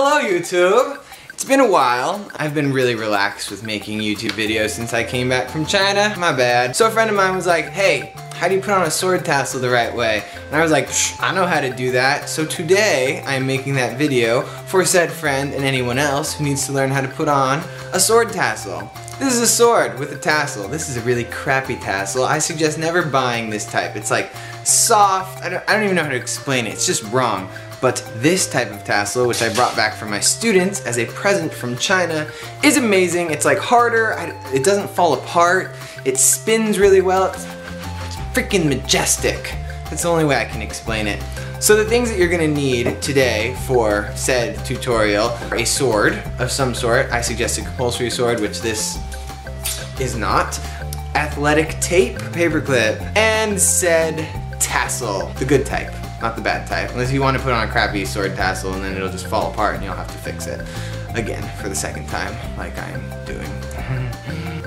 Hello YouTube! It's been a while. I've been really relaxed with making YouTube videos since I came back from China. My bad. So a friend of mine was like, hey, how do you put on a sword tassel the right way? And I was like, I know how to do that. So today I'm making that video for said friend and anyone else who needs to learn how to put on a sword tassel. This is a sword with a tassel. This is a really crappy tassel. I suggest never buying this type. It's like soft. I don't even know how to explain it. It's just wrong. But this type of tassel, which I brought back for my students as a present from China, is amazing. It's like harder, it doesn't fall apart, it spins really well, it's freaking majestic. That's the only way I can explain it. So the things that you're gonna need today for said tutorial are a sword of some sort. I suggest a compulsory sword, which this is not. Athletic tape, paperclip, and said tassel, the good type. Not the bad type, unless you want to put on a crappy sword tassel and then it'll just fall apart and you'll have to fix it again for the second time, like I'm doing.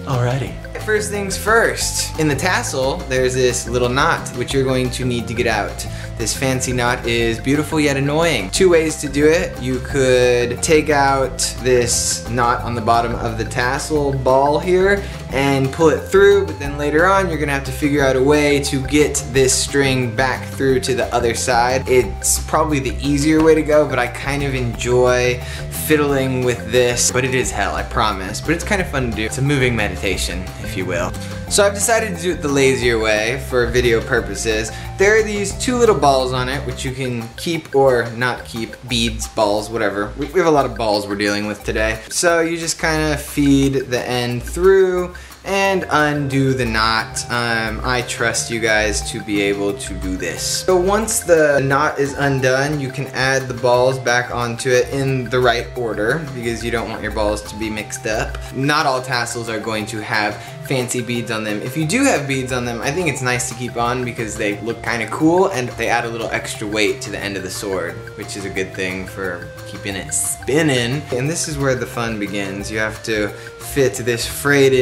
Alrighty. First things first, in the tassel there's this little knot which you're going to need to get out. This fancy knot is beautiful yet annoying. Two ways to do it. You could take out this knot on the bottom of the tassel ball here and pull it through, but then later on you're gonna have to figure out a way to get this string back through to the other side. It's probably the easier way to go, but I kind of enjoy fiddling with this, but it is hell, I promise. But it's kind of fun to do. It's a moving meditation, if you will. So I've decided to do it the lazier way for video purposes. There are these two little balls on it, which you can keep or not keep. Beads, balls, whatever. We have a lot of balls we're dealing with today. So you just kind of feed the end through and undo the knot. I trust you guys to be able to do this. So once the knot is undone, you can add the balls back onto it in the right order because you don't want your balls to be mixed up. Not all tassels are going to have fancy beads on them. If you do have beads on them, I think it's nice to keep on because they look kind of cool and they add a little extra weight to the end of the sword, which is a good thing for keeping it spinning. And this is where the fun begins. You have to fit this frayed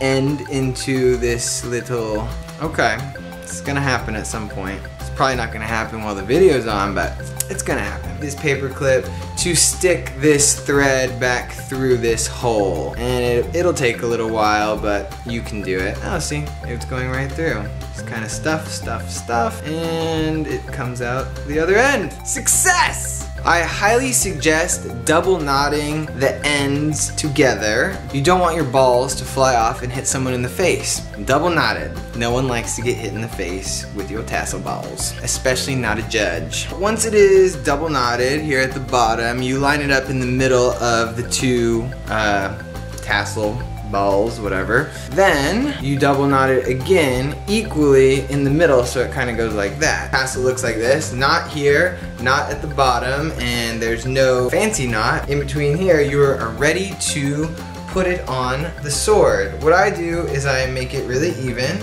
end into this little... Okay, it's gonna happen at some point. It's probably not gonna happen while the video's on, but it's gonna happen. This paper clip to stick this thread back through this hole. And it'll take a little while, but you can do it. Oh, see, it's going right through. Just kind of stuff, and it comes out the other end. Success! I highly suggest double knotting the ends together. You don't want your balls to fly off and hit someone in the face. Double knotted. No one likes to get hit in the face with your tassel balls, especially not a judge. Once it is double knotted here at the bottom, you line it up in the middle of the two tassel balls, whatever. Then you double knot it again equally in the middle so it kind of goes like that. Tassel looks like this, knot here, knot at the bottom, and there's no fancy knot. In between here, you are ready to put it on the sword. What I do is I make it really even,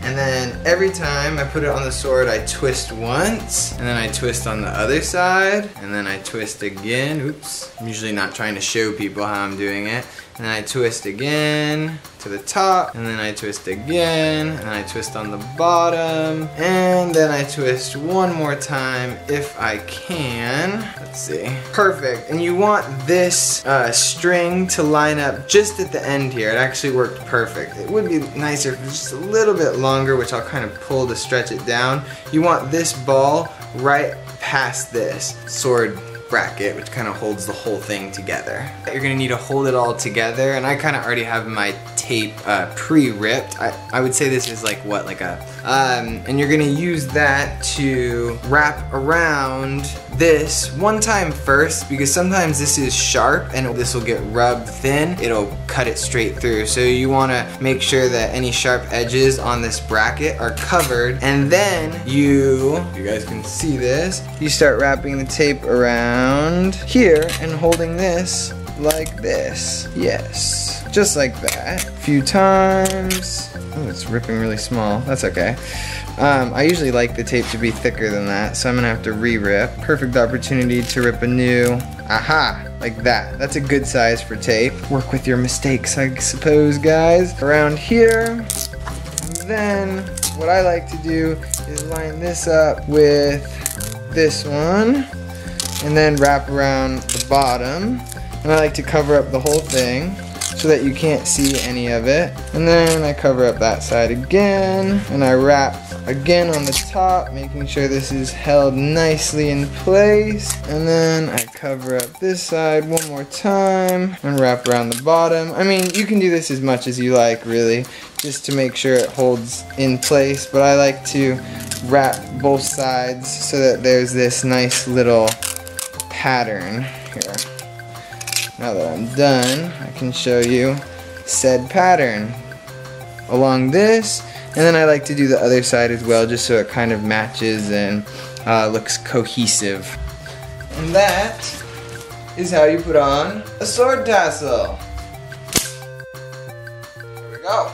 and then every time I put it on the sword, I twist once, and then I twist on the other side, and then I twist again. Oops, I'm usually not trying to show people how I'm doing it. And then I twist again to the top, and then I twist again, and I twist on the bottom, and then I twist one more time if I can. Let's see. Perfect. And you want this string to line up just at the end here. It actually worked perfect. It would be nicer if it was just a little bit longer, which I'll kind of pull to stretch it down. You want this ball right past this sword bracket, which kind of holds the whole thing together. You're gonna need to hold it all together, and I kind of already have my tape pre-ripped. I would say this is like what, like a and you're gonna use that to wrap around this one time first, because sometimes this is sharp and this will get rubbed thin. It'll cut it straight through, so you want to make sure that any sharp edges on this bracket are covered, and then you guys can see this, you start wrapping the tape around here and holding this like this. Yes, just like that. A few times. Oh, it's ripping really small. That's okay. I usually like the tape to be thicker than that, so I'm gonna have to re-rip. Perfect opportunity to rip a new, aha, like that. That's a good size for tape. Work with your mistakes, I suppose, guys. Around here, and then what I like to do is line this up with this one, and then wrap around the bottom, and I like to cover up the whole thing so that you can't see any of it. And then I cover up that side again, and I wrap again on the top, making sure this is held nicely in place. And then I cover up this side one more time and wrap around the bottom. I mean, you can do this as much as you like, really, just to make sure it holds in place, but I like to wrap both sides so that there's this nice little pattern here. Now that I'm done, I can show you said pattern along this, and then I like to do the other side as well, just so it kind of matches and looks cohesive. And that is how you put on a sword tassel. There we go.